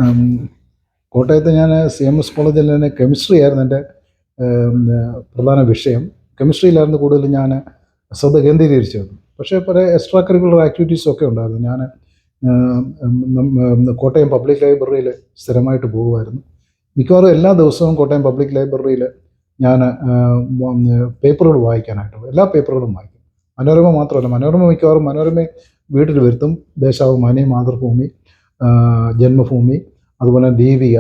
ഉം, കോട്ടയത്ത് ഞാൻ CMS കോളേജിൽ തന്നെ കെമിസ്ട്രി ആയിരുന്നു എൻ്റെ പ്രധാന വിഷയം. കെമിസ്ട്രിയിലായിരുന്നു കൂടുതൽ ഞാൻ ശ്രദ്ധ കേന്ദ്രീകരിച്ചത്. പക്ഷേ പല എക്സ്ട്രാ കരിക്കുലർ ആക്ടിവിറ്റീസും ഒക്കെ ഉണ്ടായിരുന്നു. ഞാൻ കോട്ടയം പബ്ലിക് ലൈബ്രറിയിൽ സ്ഥിരമായിട്ട് പോകുമായിരുന്നു. മിക്കവാറും എല്ലാ ദിവസവും കോട്ടയം പബ്ലിക് ലൈബ്രറിയിൽ ഞാൻ പേപ്പറുകൾ വായിക്കാനായിട്ട് എല്ലാ പേപ്പറുകളും വായിക്കും. മനോരമ മാത്രമല്ല, മനോരമ മിക്കവാറും മനോരമ വീട്ടിൽ വരുത്തും. ദേശാഭിമാനി, മാതൃഭൂമി, ജന്മഭൂമി, അതുപോലെ ദീപിക,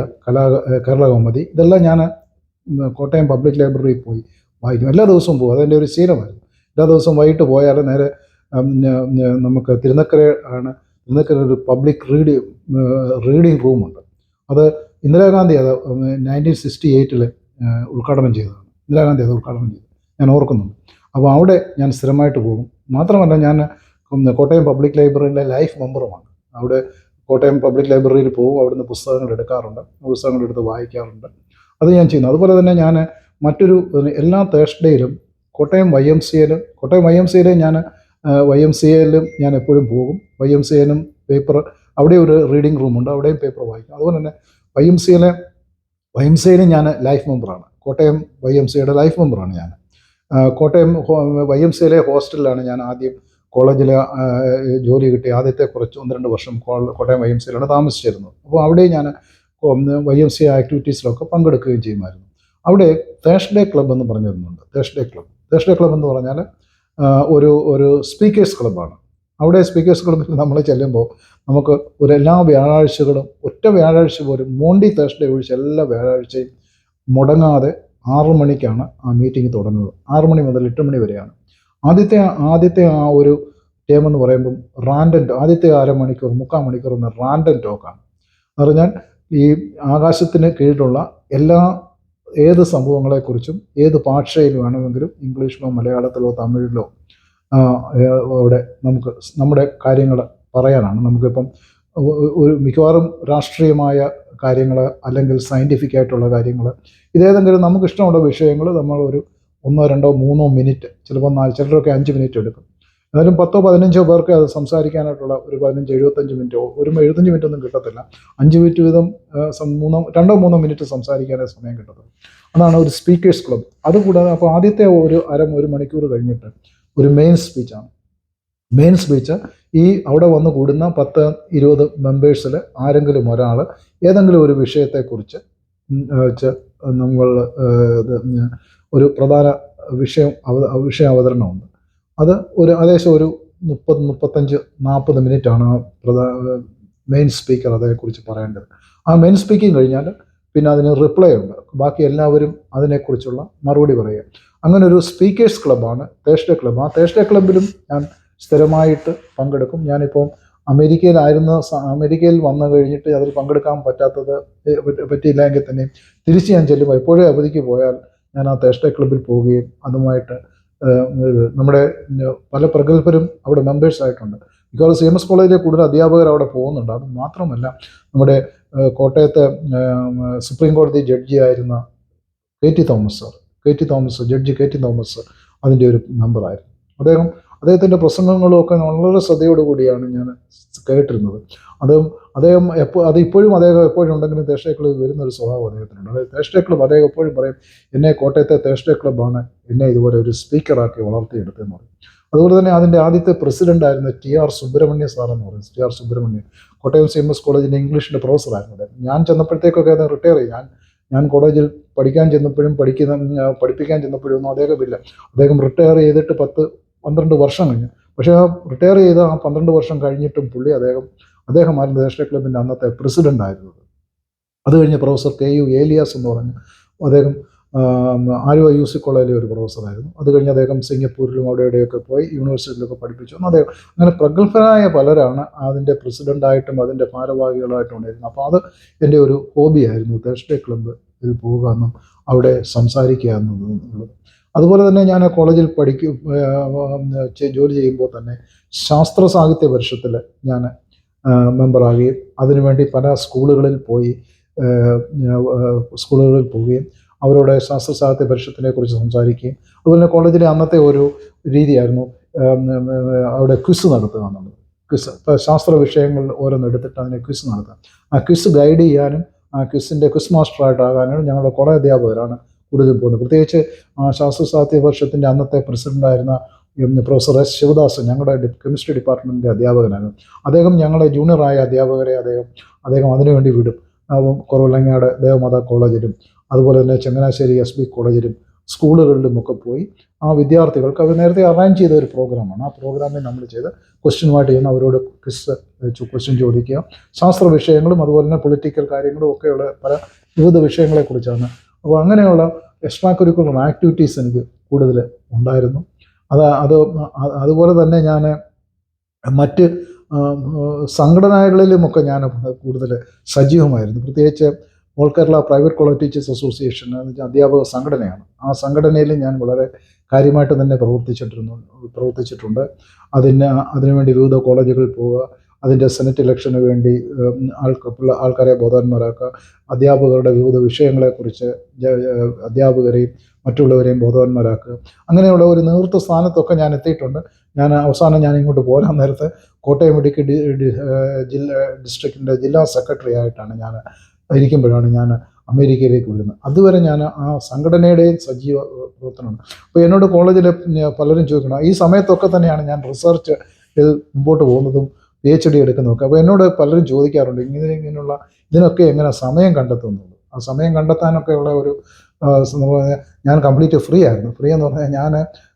കേരളകൗമുദി, ഇതെല്ലാം ഞാൻ കോട്ടയം പബ്ലിക് ലൈബ്രറിയിൽ പോയി വായിക്കും. എല്ലാ ദിവസവും പോകും. അതെൻ്റെ ഒരു ശീലമായിരുന്നു. എല്ലാ ദിവസവും വൈകിട്ട് പോയാൽ നേരെ നമുക്ക് തിരുനക്കര ഒരു പബ്ലിക് റീഡിങ് റൂമുണ്ട്. അത് ഇന്ദിരാഗാന്ധി അത് 1968 ഉദ്ഘാടനം ചെയ്തതാണ്. ഇന്ദിരാഗാന്ധി അത് ഉദ്ഘാടനം ചെയ്തു, ഞാൻ ഓർക്കുന്നുണ്ട്. അപ്പോൾ അവിടെ ഞാൻ സ്ഥിരമായിട്ട് പോകും. മാത്രമല്ല, ഞാൻ കോട്ടയം പബ്ലിക് ലൈബ്രറിയിലെ ലൈഫ് മെമ്പറുമാണ്. അവിടെ കോട്ടയം പബ്ലിക് ലൈബ്രറിയിൽ പോകും, അവിടുന്ന് പുസ്തകങ്ങൾ എടുക്കാറുണ്ട്, പുസ്തകങ്ങൾ എടുത്ത് വായിക്കാറുണ്ട്. അത് ഞാൻ ചെയ്യുന്നു. അതുപോലെ തന്നെ ഞാൻ മറ്റൊരു എല്ലാ തേഴ്സ്ഡേയിലും കോട്ടയം YMCA ഞാൻ YMCAയിലും ഞാൻ എപ്പോഴും പോകും. YMCAയിലും പേപ്പർ, അവിടെ ഒരു റീഡിംഗ് റൂമുണ്ട്, അവിടെയും പേപ്പർ വായിക്കും. അതുപോലെ തന്നെ YMCAയിലും ഞാൻ ലൈഫ് മെമ്പറാണ്. കോട്ടയം YMCAയുടെ ലൈഫ് മെമ്പറാണ് ഞാൻ. കോട്ടയം YMCAയിലെ ഹോസ്റ്റലിലാണ് ഞാൻ ആദ്യം കോളേജിൽ ജോലി കിട്ടി. ആദ്യത്തെ കുറച്ച് 1-2 വർഷം കോട്ടയം YMCAയിലാണ് താമസിച്ചിരുന്നത്. അപ്പോൾ അവിടെ ഞാൻ YMCA ആക്ടിവിറ്റീസിലൊക്കെ പങ്കെടുക്കുകയും ചെയ്യുമായിരുന്നു. അവിടെ തേഴ്സ്ഡേ ക്ലബ്ബ് എന്ന് പറഞ്ഞിരുന്നുണ്ട്. തേഴ്സ്ഡേ ക്ലബ്ബ് എന്ന് പറഞ്ഞാൽ ഒരു സ്പീക്കേഴ്സ് ക്ലബ്ബാണ്. അവിടെ സ്പീക്കേഴ്സ് ക്ലബ്ബിൽ നമ്മൾ ചെല്ലുമ്പോൾ നമുക്ക് എല്ലാ വ്യാഴാഴ്ചകളും, ഒറ്റ വ്യാഴാഴ്ച പോലും, മോണ്ടി തേഴ്സ്ഡേ ഒഴിച്ച് എല്ലാ വ്യാഴാഴ്ചയും മുടങ്ങാതെ 6 മണിക്കാണ് ആ മീറ്റിംഗ് തുടങ്ങുന്നത്. 6 മണി മുതൽ 8 മണി വരെയാണ്. ആദ്യത്തെ ആ ഒരു ടേം എന്ന് പറയുമ്പം ആദ്യത്തെ 3/4 മണിക്കൂർ റാൻഡം ടോക്കാണ്. എന്ന് പറഞ്ഞാൽ ഈ ആകാശത്തിന് കീഴിലുള്ള ഏത് സംഭവങ്ങളെക്കുറിച്ചും ഏത് ഭാഷയിൽ വേണമെങ്കിലും, ഇംഗ്ലീഷിലോ മലയാളത്തിലോ തമിഴിലോ അവിടെ നമുക്ക് നമ്മുടെ കാര്യങ്ങൾ പറയാനാണ്. നമുക്കിപ്പം ഒരു മിക്കവാറും രാഷ്ട്രീയമായ കാര്യങ്ങൾ, അല്ലെങ്കിൽ സയൻറ്റിഫിക് ആയിട്ടുള്ള കാര്യങ്ങൾ, ഇതേതെങ്കിലും നമുക്കിഷ്ടമുള്ള വിഷയങ്ങൾ നമ്മൾ ഒരു 1, 2, 3 മിനിറ്റ്, ചിലപ്പോൾ ചിലരൊക്കെ 5 മിനിറ്റ് എടുക്കും. എന്നാലും 10-15 പേർക്ക് അത് സംസാരിക്കാനായിട്ടുള്ള ഒരു 15-75 മിനിറ്റോ, ഒരു 75 മിനിറ്റ് ഒന്നും കിട്ടത്തില്ല. 5 മിനിറ്റ് വീതം 2-3 മിനിറ്റ് സംസാരിക്കാനേ സമയം കിട്ടത്തുള്ളൂ. അതാണ് ഒരു സ്പീക്കേഴ്സ് ക്ലബ്ബ്. അതുകൂടാതെ അപ്പോൾ ആദ്യത്തെ ഒരു മണിക്കൂർ കഴിഞ്ഞിട്ട് ഒരു മെയിൻ സ്പീച്ച് അവിടെ വന്ന് കൂടുന്ന 10-20 മെമ്പേഴ്സിൽ ആരെങ്കിലും ഒരാൾ ഏതെങ്കിലും ഒരു വിഷയത്തെക്കുറിച്ച് നമ്മൾ ഒരു പ്രധാന വിഷയ അവതരണമുണ്ട്. അത് ഏകദേശം ഒരു 30-35-40 മിനിറ്റാണ് മെയിൻ സ്പീക്കർ അതേക്കുറിച്ച് പറയേണ്ടത്. ആ മെയിൻ സ്പീക്കിംഗ് കഴിഞ്ഞാൽ പിന്നെ അതിന് റിപ്ലൈ ഉണ്ട്. ബാക്കി എല്ലാവരും അതിനെക്കുറിച്ചുള്ള മറുപടി പറയുക. അങ്ങനെ ഒരു സ്പീക്കേഴ്സ് ക്ലബ്ബാണ് തേഴ്സ്ഡേ ക്ലബ്ബ്. ആ തേഴ്സ്ഡേ ക്ലബ്ബിലും ഞാൻ സ്ഥിരമായിട്ട് പങ്കെടുക്കും. ഞാനിപ്പോൾ അമേരിക്കയിൽ വന്നു കഴിഞ്ഞിട്ട് അതിൽ പങ്കെടുക്കാൻ പറ്റിയില്ല എങ്കിൽ തന്നെ തിരിച്ച് ഞാൻ ചെല്ലുമ്പോൾ, എപ്പോഴും അവധിക്ക് പോയാൽ ഞാൻ ആ തേഴ്സ്ഡേ ക്ലബ്ബിൽ പോവുകയും അതുമായിട്ട് നമ്മുടെ പല പ്രഗത്ഭരും അവിടെ മെമ്പേഴ്സ് ആയിട്ടുണ്ട്. മിക്കവാറും CMS കോളേജിലെ കൂടുതൽ അധ്യാപകർ അവിടെ പോകുന്നുണ്ട്. അത് മാത്രമല്ല, നമ്മുടെ കോട്ടയത്തെ സുപ്രീം കോടതി ജഡ്ജിയായിരുന്ന KT തോമസ് അതിൻ്റെ ഒരു മെമ്പറായിരുന്നു. അദ്ദേഹത്തിൻ്റെ പ്രസംഗങ്ങളും ഒക്കെ വളരെ ശ്രദ്ധയോടുകൂടിയാണ് ഞാൻ കേട്ടിരുന്നത്. അദ്ദേഹം ഇപ്പോഴും എപ്പോഴും ഉണ്ടെങ്കിലും തേഴ്സ്ഡേ ക്ലബ്ബ് വരുന്നൊരു സ്വഭാവം അദ്ദേഹത്തിനുണ്ട്. അതായത് തേഴ്സ്ഡേ ക്ലബ്ബ് അദ്ദേഹം എപ്പോഴും പറയും, എന്നെ കോട്ടയത്തെ തേഴ്സ്ഡേ ക്ലബ്ബാണ് എന്നെ ഇതുപോലെ ഒരു സ്പീക്കറാക്കി വളർത്തിയെടുത്തെന്ന് പറയും. അതുപോലെ തന്നെ അതിൻ്റെ ആദ്യത്തെ പ്രസിഡൻ്റായിരുന്ന TR സുബ്രഹ്മണ്യ സാറെന്ന് പറയും. TR സുബ്രഹ്മണ്യൻ കോട്ടയം CMS കോളേജിൻ്റെ ഇംഗ്ലീഷിൻ്റെ പ്രൊഫസറായിരുന്നു. ഞാൻ ചെന്നപ്പോഴത്തേക്കൊക്കെ അദ്ദേഹം റിട്ടയർ ചെയ്തു. ഞാൻ കോളേജിൽ പഠിപ്പിക്കാൻ ചെന്നപ്പോഴും ഒന്നും അദ്ദേഹമില്ല. അദ്ദേഹം റിട്ടയർ ചെയ്തിട്ട് 10-12 വർഷം കഴിഞ്ഞു. പക്ഷേ ആ റിട്ടയർ ചെയ്ത ആ 12 വർഷം കഴിഞ്ഞിട്ടും അദ്ദേഹമായിരുന്നു തേഴ്സ്ഡേ ക്ലബ്ബിൻ്റെ അന്നത്തെ പ്രസിഡൻ്റ് ആയിരുന്നത്. അത് കഴിഞ്ഞ് പ്രൊഫസർ KU ഏലിയാസ് എന്ന് പറഞ്ഞു, അദ്ദേഹം ആലുവ UC കോളേജിലെ ഒരു പ്രൊഫസറായിരുന്നു. അത് കഴിഞ്ഞ് അദ്ദേഹം സിംഗപ്പൂരിലും അവിടെയൊക്കെ പോയി യൂണിവേഴ്സിറ്റിയിലൊക്കെ പഠിപ്പിച്ചു. അദ്ദേഹം അങ്ങനെ പ്രഗത്ഭരായ പലരാണ് അതിൻ്റെ പ്രസിഡൻ്റായിട്ടും അതിൻ്റെ ഭാരവാഹികളായിട്ടും ഉണ്ടായിരുന്നത്. അപ്പോൾ അത് എൻ്റെ ഒരു ഹോബിയായിരുന്നു, തേഴ്സ്ഡേ ക്ലബ്ബിൽ പോവുക എന്നും അവിടെ സംസാരിക്കുക എന്നുള്ളത്. അതുപോലെ തന്നെ ഞാൻ കോളേജിൽ ജോലി ചെയ്യുമ്പോൾ തന്നെ ശാസ്ത്ര സാഹിത്യ പരിഷത്തിൽ ഞാൻ മെമ്പറാകുകയും അതിനുവേണ്ടി പല സ്കൂളുകളിൽ പോവുകയും അവരോട് ശാസ്ത്ര സാഹിത്യ പരിഷത്തിനെ കുറിച്ച് സംസാരിക്കുകയും, അതുപോലെ കോളേജിലെ അന്നത്തെ ഒരു രീതിയായിരുന്നു അവിടെ ക്വിസ് നടത്തുക എന്നുള്ളത്. ക്വിസ്, ഇപ്പോൾ ശാസ്ത്ര വിഷയങ്ങൾ ഓരോന്ന് എടുത്തിട്ട് അതിനെ ക്വിസ് നടത്താം. ആ ക്വിസ് ഗൈഡ് ചെയ്യാനും ആ ക്വിസിൻ്റെ ക്വിസ് മാസ്റ്ററായിട്ടാകാനും ഞങ്ങളുടെ കുറേ അധ്യാപകരാണ് കൂടുതൽ പോകുന്നത്. പ്രത്യേകിച്ച് ശാസ്ത്ര സാഹിത്യ പരിഷത്തിൻ്റെ അന്നത്തെ പ്രസിഡൻ്റായിരുന്ന പ്രൊഫസർ എസ് ശിവദാസൻ ഞങ്ങളുടെ കെമിസ്ട്രി ഡിപ്പാർട്ട്മെൻറ്റിൻ്റെ അധ്യാപകനാണ്. അദ്ദേഹം ഞങ്ങളുടെ ജൂനിയറായ അധ്യാപകരെ അദ്ദേഹം അതിനുവേണ്ടി വിടും. കുറവലങ്ങാട് ദേവമാതാ കോളേജിലും അതുപോലെ തന്നെ ചങ്ങനാശ്ശേരി SB കോളേജിലും സ്കൂളുകളിലുമൊക്കെ പോയി ആ വിദ്യാർത്ഥികൾക്ക് അവർ നേരത്തെ അറേഞ്ച് ചെയ്ത ഒരു പ്രോഗ്രാമാണ്. ആ പ്രോഗ്രാമിൽ നമ്മൾ ചെയ്ത് ക്വസ്റ്റ്യനുമായിട്ട് ചെയ്യുന്ന അവരോട് ക്വസ്റ്റ്യൻ ചോദിക്കുക. ശാസ്ത്ര വിഷയങ്ങളും അതുപോലെ തന്നെ പൊളിറ്റിക്കൽ കാര്യങ്ങളും ഒക്കെയുള്ള വിവിധ വിഷയങ്ങളെക്കുറിച്ചാണ്. അപ്പോൾ അങ്ങനെയുള്ള എക്സ്ട്രാ കരിക്കുലർ ആക്ടിവിറ്റീസ് എനിക്ക് കൂടുതൽ ഉണ്ടായിരുന്നു. അതുപോലെ തന്നെ ഞാൻ മറ്റ് സംഘടനകളിലുമൊക്കെ ഞാൻ കൂടുതൽ സജീവമായിരുന്നു. പ്രത്യേകിച്ച് all Kerala private college teachers association എന്ന് വെച്ചാൽ അധ്യാപക സംഘടനയാണ്. ആ സംഘടനയിൽ ഞാൻ വളരെ കാര്യമായിട്ട് തന്നെ പ്രവർത്തിച്ചിട്ടുണ്ട്. അതിനുവേണ്ടി വിവിധ കോളേജുകളിൽ പോവുക, അതിൻ്റെ സെനറ്റ് ഇലക്ഷന് വേണ്ടി ആൾക്കാരെ ബോധവാന്മാരാക്കുക, അധ്യാപകരുടെ വിവിധ വിഷയങ്ങളെക്കുറിച്ച് അധ്യാപകരെയും മറ്റുള്ളവരെയും ബോധവാന്മാരാക്കുക. അങ്ങനെയുള്ള ഒരു നേതൃത്വ സ്ഥാനത്തൊക്കെ ഞാൻ എത്തിയിട്ടുണ്ട്. അവസാനം ഞാൻ ഇങ്ങോട്ട് പോരാൻ നേരത്ത് കോട്ടയം ഇടുക്കി ഡിസ്ട്രിക്റ്റിൻ്റെ ജില്ലാ സെക്രട്ടറി ആയിട്ടാണ് ഞാൻ ഇരിക്കുമ്പോഴാണ് ഞാൻ അമേരിക്കയിലേക്ക് വിടുന്നത്. അതുവരെ ഞാൻ ആ സംഘടനയുടെയും സജീവ പ്രവർത്തനമാണ്. അപ്പോൾ എന്നോട് കോളേജിൽ പലരും ചോദിക്കണം, ഈ സമയത്തൊക്കെ തന്നെയാണ് ഞാൻ റിസർച്ച് മുമ്പോട്ട് പോകുന്നതും PhD എടുക്കുന്നതൊക്കെ. അപ്പോൾ എന്നോട് പലരും ചോദിക്കാറുണ്ട് ഇങ്ങനെയുള്ള ഇതിനൊക്കെ എങ്ങനെ സമയം കണ്ടെത്തുന്നുള്ളൂ. ആ സമയം കണ്ടെത്താനൊക്കെ ഉള്ള ഒരു ഞാൻ കംപ്ലീറ്റ് ഫ്രീ ആയിരുന്നു. ഫ്രീ എന്ന് പറഞ്ഞാൽ ഞാൻ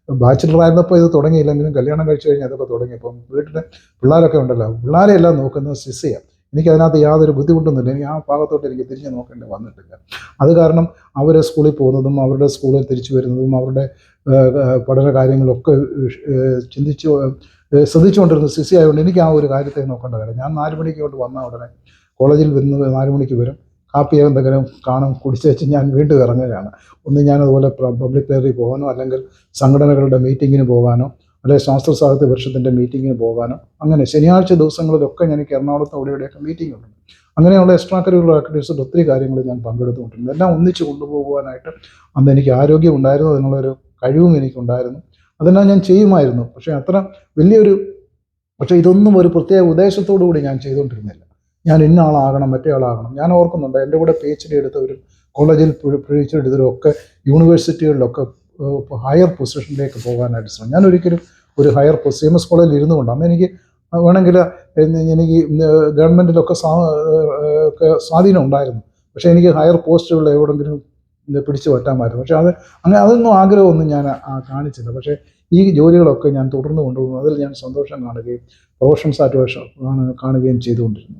ബാച്ചിലർ ആയിരുന്നപ്പോൾ ഇത് തുടങ്ങിയില്ലെങ്കിലും കല്യാണം കഴിച്ച് കഴിഞ്ഞ് അതൊക്കെ തുടങ്ങിയപ്പം വീട്ടിൽ പിള്ളേരൊക്കെ ഉണ്ടല്ലോ, പിള്ളേരെ എല്ലാം നോക്കുന്നത് സിസ്സയാണ്. എനിക്കതിനകത്ത് യാതൊരു ബുദ്ധിമുട്ടൊന്നുമില്ല. എനിക്ക് ആ ഭാഗത്തോട്ട് എനിക്ക് തിരിഞ്ഞ് നോക്കേണ്ടി വന്നിട്ടില്ല. അത് കാരണം അവർ സ്കൂളിൽ പോകുന്നതും അവരുടെ സ്കൂളിൽ തിരിച്ചു വരുന്നതും അവരുടെ പഠന കാര്യങ്ങളൊക്കെ ശ്രദ്ധിച്ചുകൊണ്ടിരുന്ന സിസി ആയതുകൊണ്ട് എനിക്ക് ആ ഒരു കാര്യത്തെ നോക്കേണ്ട കാര്യം. ഞാൻ 4 മണിക്ക് കൊണ്ട് വന്ന ഉടനെ കോളേജിൽ വരുന്നത് 4 മണിക്ക് വരും, കാപ്പി എന്തെങ്കിലും കാണും, കുടിച്ച് വെച്ച് ഞാൻ വീണ്ടും ഇറങ്ങുകയാണ്. ഒന്ന് ഞാനതുപോലെ പബ്ലിക് ലൈബ്രറി പോകാനോ അല്ലെങ്കിൽ സംഘടനകളുടെ മീറ്റിങ്ങിന് പോകാനോ അല്ലെങ്കിൽ ശാസ്ത്ര സാഹിത്യ പരിഷത്തിൻ്റെ മീറ്റിങ്ങിന് പോകാനോ, അങ്ങനെ ശനിയാഴ്ച ദിവസങ്ങളിലൊക്കെ എനിക്ക് എറണാകുളത്ത് അവിടെയൊക്കെ മീറ്റിംഗ് ഉണ്ട്. അങ്ങനെയുള്ള എക്സ്ട്രാ കരിക്കുലർ ആക്ടിവിറ്റീസിൽ ഒത്തിരി കാര്യങ്ങൾ ഞാൻ പങ്കെടുത്തുകൊണ്ടിരുന്നു. എല്ലാം ഒന്നിച്ച് കൊണ്ടുപോകുവാനായിട്ട് അന്ന് എനിക്ക് ആരോഗ്യം ഉണ്ടായിരുന്നു, അതിനുള്ളൊരു കഴിവും എനിക്കുണ്ടായിരുന്നു. അതെല്ലാം ഞാൻ ചെയ്യുമായിരുന്നു. പക്ഷേ ഇതൊന്നും ഒരു പ്രത്യേക ഉദ്ദേശത്തോടു കൂടി ഞാൻ ചെയ്തുകൊണ്ടിരുന്നില്ല. ഞാൻ ഇന്ന ആളാകണം, മറ്റേ ആളാകണം. ഞാൻ ഓർക്കുന്നുണ്ട് എൻ്റെ കൂടെ PhD എടുത്തവരും കോളേജിൽ PhD എടുത്തവരും ഒക്കെ യൂണിവേഴ്സിറ്റികളിലൊക്കെ ഹയർ പൊസിഷനിലേക്ക് പോകാനായിട്ട് ശ്രമിക്കും. ഞാൻ ഒരിക്കലും ഒരു ഹയർ CMS കോളേജിൽ ഇരുന്നു കൊണ്ട് അന്ന് എനിക്ക് വേണമെങ്കിൽ എനിക്ക് ഗവൺമെൻറ്റിലൊക്കെ സ്വാധീനം ഉണ്ടായിരുന്നു. പക്ഷേ എനിക്ക് ഹയർ പോസ്റ്റുകൾ എവിടെയെങ്കിലും പിടിച്ചു പറ്റാമായിരുന്നു. പക്ഷേ അതൊന്നും ആഗ്രഹമൊന്നും ഞാൻ കാണിച്ചില്ല. പക്ഷേ ഈ ജോലികളൊക്കെ ഞാൻ തുടർന്ന് കൊണ്ടുപോകുന്നു. അതിൽ ഞാൻ സന്തോഷം കാണുകയും പ്രൊഫഷണൽ സാറ്റിസ്ഫാക്ഷൻ കാണുകയും ചെയ്തുകൊണ്ടിരുന്നു.